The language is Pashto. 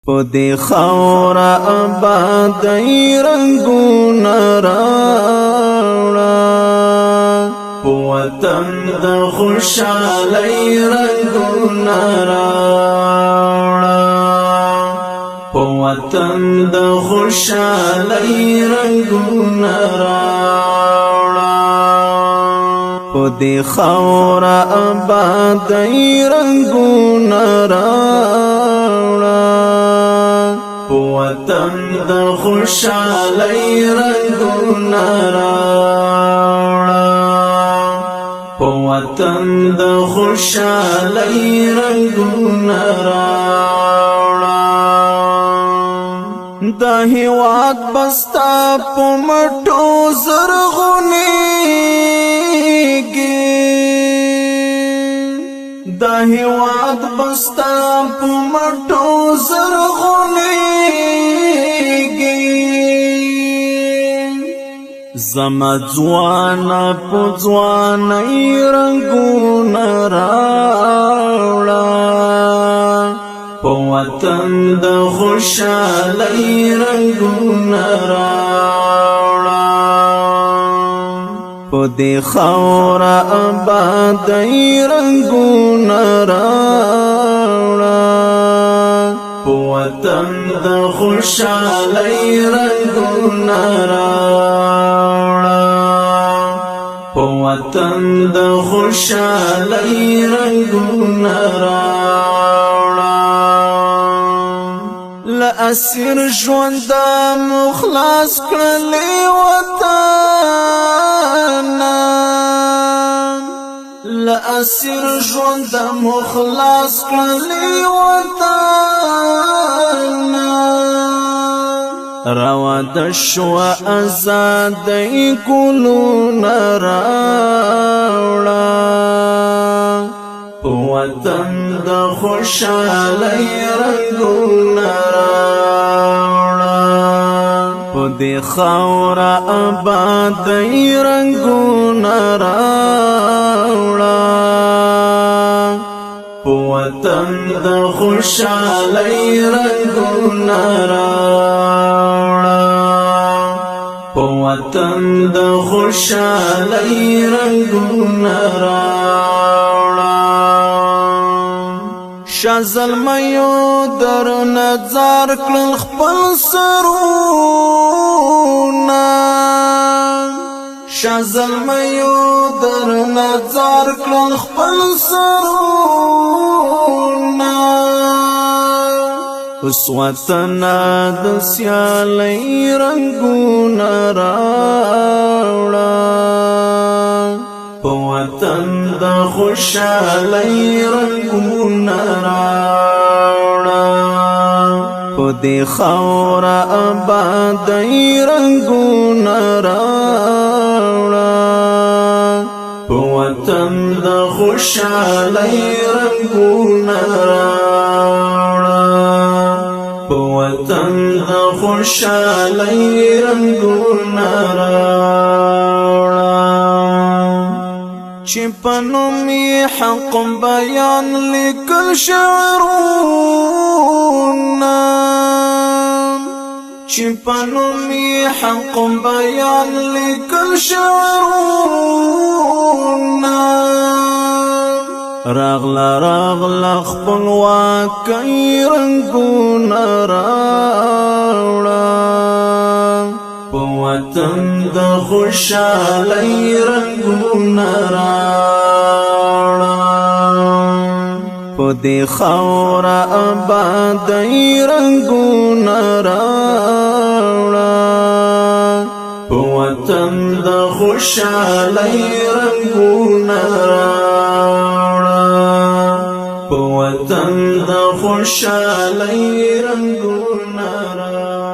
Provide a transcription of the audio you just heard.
پدې خاورا آبادۍ رنګونه راوړه په وطن د خوشحالۍ رنګونه راوړه په وطن د خوشحالۍ رنګونه راوړه پدې خاورا آبادۍ رنګونه راوړه وطن د خوشحالۍ رنګونه راوړه په وطن د خوشحالۍ رنګونه راوړه د هېواد بستا په مټو زرغونېږي د هېواد بستا په مټو زرغونېږي زما ځوانا په ځوانۍ رنګونه راوړه په وطن د خوشحالۍ رنګونه راوړه پدې خاورا آبادۍ رنګونه راوړه په وطن د خوشحالۍ رنګونه راوړه په وطن د خوشحالۍ رنګونه راوړه له اسیر ژونده مو خلاص کړلې وطن له اسیر ژونده مو خلاص کړلې وطن روا د شوه ازادۍ ګلونه راوړه په وطن د خوشحالۍ رنګونه راوړه پدې خاورا آبادۍ رنګونه راوړه په وطن د خوشحالۍ رنګونه راوړه په وطن د خوشحالۍ رنګونه راوړه شاه زلمیو در نظر کړل خپل سرونه شاه زلمیو در نظر کړل خپل سرونه اوس وطن د سیالۍ رنګونه راوړه په وطن د خوشحالۍ رنګونه راوړه پدې خاورا آبادۍ رنګونه راوړه په وطن د خوشحالۍ رنګونه راوړه په وطن د خوشحالۍ رنګونه راوړه چې په نوم یې حق بیان لیکل شعرونه چې په نوم یې حق بیان لیکل شعرونه راغله خپلواکۍ رنګونه راوړه په وطن د خوشحالۍ رنګونه راوړه پدې خاورا آبادۍ رنګونه راوړه په وطن د خوشحالۍ رنګونه راوړه په وطن د خوشحالۍ رنګونه راوړه